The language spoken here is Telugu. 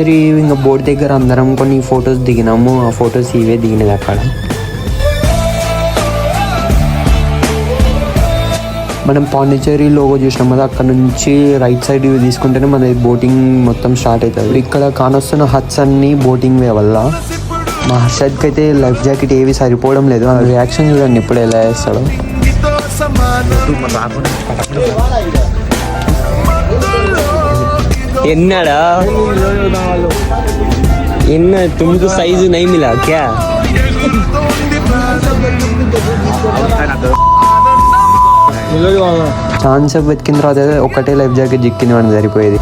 ఇంకా బోట్ దగ్గర అందరం కొన్ని ఫొటోస్ దిగినాము. ఆ ఫొటోస్ ఇవే దిగినది అక్కడ. మనం పాండిచేరి లోగో చూసినాం కదా, అక్కడ నుంచి రైట్ సైడ్ తీసుకుంటేనే మన బోటింగ్ మొత్తం స్టార్ట్ అవుతుంది. ఇక్కడ కానొస్తున్న హట్స్ అన్ని బోటింగ్ వే వల్ల. మా హర్షద్కి అయితే లైఫ్ జాకెట్ ఏవి సరిపోవడం లేదు. ఆ రియాక్షన్ చూడండి ఇప్పుడు ఎలా వేస్తాడో. ఎన్నాడా ఎన్న తుమ్కు సైజు నై మిలా క్యా ఛాన్స్ వెతికిన తర్వాత ఒకటే లైఫ్ జాకెట్ జిక్కింది వాడిని సరిపోయేది.